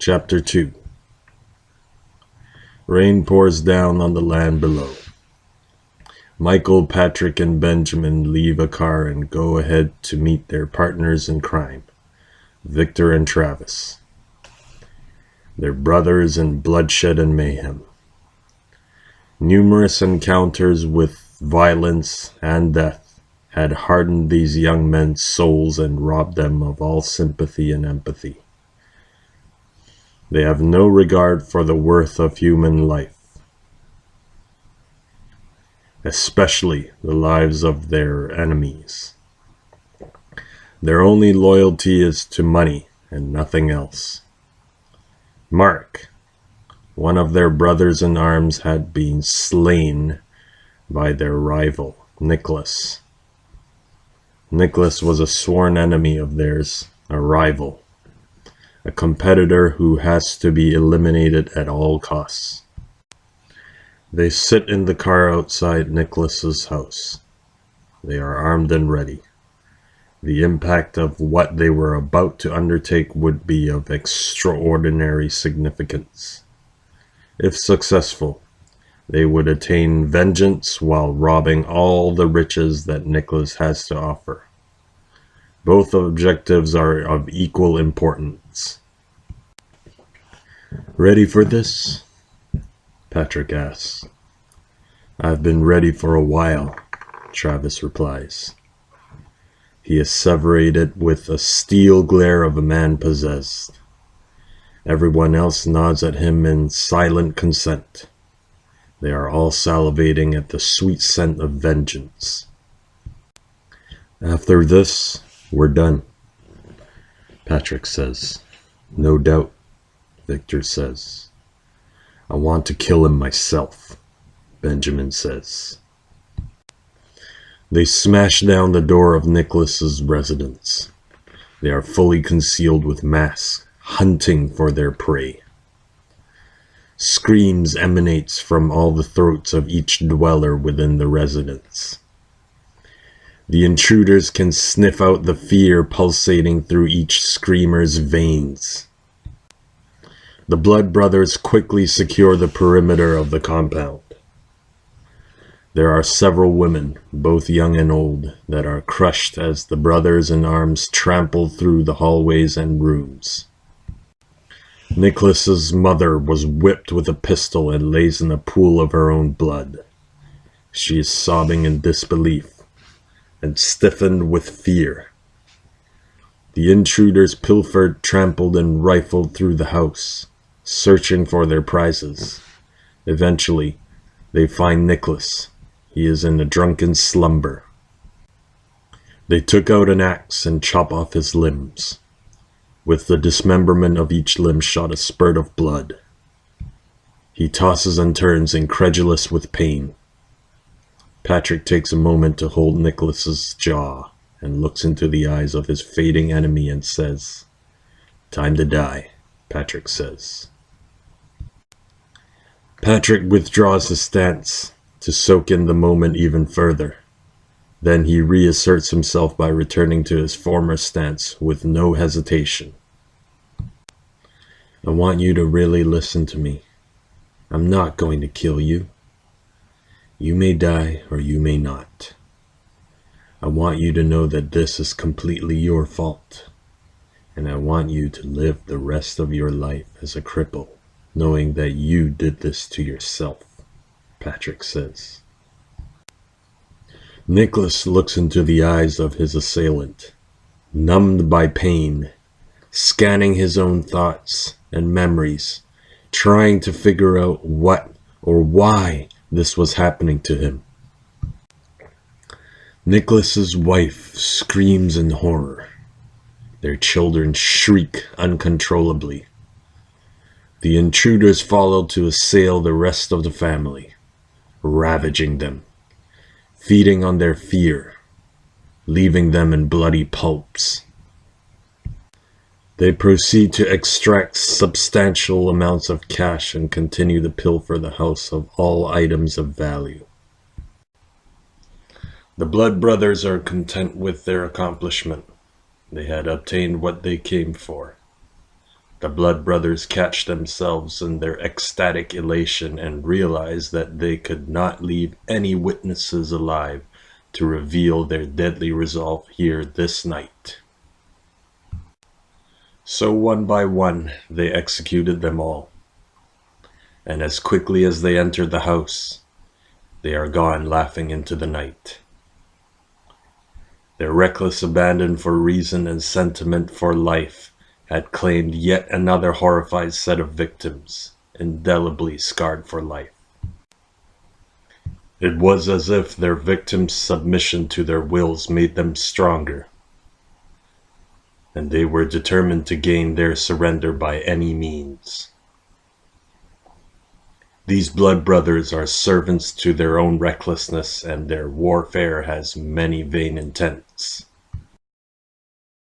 Chapter 2. Rain pours down on the land below. Michael, Patrick, and Benjamin leave a car and go ahead to meet their partners in crime, Victor and Travis. Their brothers in bloodshed and mayhem. Numerous encounters with violence and death had hardened these young men's souls and robbed them of all sympathy and empathy. They have no regard for the worth of human life, especially the lives of their enemies. Their only loyalty is to money and nothing else. Mark, one of their brothers in arms, had been slain by their rival, Nicholas. Nicholas was a sworn enemy of theirs, a rival, a competitor who has to be eliminated at all costs. They sit in the car outside Nicholas's house. They are armed and ready. The impact of what they were about to undertake would be of extraordinary significance. If successful, they would attain vengeance while robbing all the riches that Nicholas has to offer. Both objectives are of equal importance. "Ready for this?" Patrick asks. "I've been ready for a while," Travis replies. He asseverated with a steel glare of a man possessed. Everyone else nods at him in silent consent. They are all salivating at the sweet scent of vengeance. "After this, we're done," Patrick says. "No doubt," Victor says. "I want to kill him myself," Benjamin says. They smash down the door of Nicholas's residence. They are fully concealed with masks, hunting for their prey. Screams emanates from all the throats of each dweller within the residence. The intruders can sniff out the fear pulsating through each screamer's veins. The Blood Brothers quickly secure the perimeter of the compound. There are several women, both young and old, that are crushed as the brothers in arms trample through the hallways and rooms. Nicholas's mother was whipped with a pistol and lays in a pool of her own blood. She is sobbing in disbelief and stiffened with fear. The intruders pilfered, trampled, and rifled through the house, searching for their prizes. Eventually, they find Nicholas. He is in a drunken slumber. They took out an axe and chop off his limbs. With the dismemberment of each limb shot a spurt of blood. He tosses and turns, incredulous with pain. Patrick takes a moment to hold Nicholas's jaw and looks into the eyes of his fading enemy and says, "Time to die," Patrick says. Patrick withdraws his stance to soak in the moment even further. Then he reasserts himself by returning to his former stance with no hesitation. "I want you to really listen to me. I'm not going to kill you. You may die or you may not. I want you to know that this is completely your fault, and I want you to live the rest of your life as a cripple, knowing that you did this to yourself," Patrick says. Nicholas looks into the eyes of his assailant, numbed by pain, scanning his own thoughts and memories, trying to figure out what or why this was happening to him. Nicholas's wife screams in horror. Their children shriek uncontrollably. The intruders follow to assail the rest of the family, ravaging them, feeding on their fear, leaving them in bloody pulps. They proceed to extract substantial amounts of cash and continue to pilfer the house of all items of value. The Blood Brothers are content with their accomplishment. They had obtained what they came for. The blood brothers catch themselves in their ecstatic elation and realize that they could not leave any witnesses alive to reveal their deadly resolve here this night. So one by one they executed them all, and as quickly as they entered the house, they are gone laughing into the night. Their reckless abandon for reason and sentiment for life had claimed yet another horrified set of victims, indelibly scarred for life. It was as if their victims' submission to their wills made them stronger, and they were determined to gain their surrender by any means. These blood brothers are servants to their own recklessness, and their warfare has many vain intents.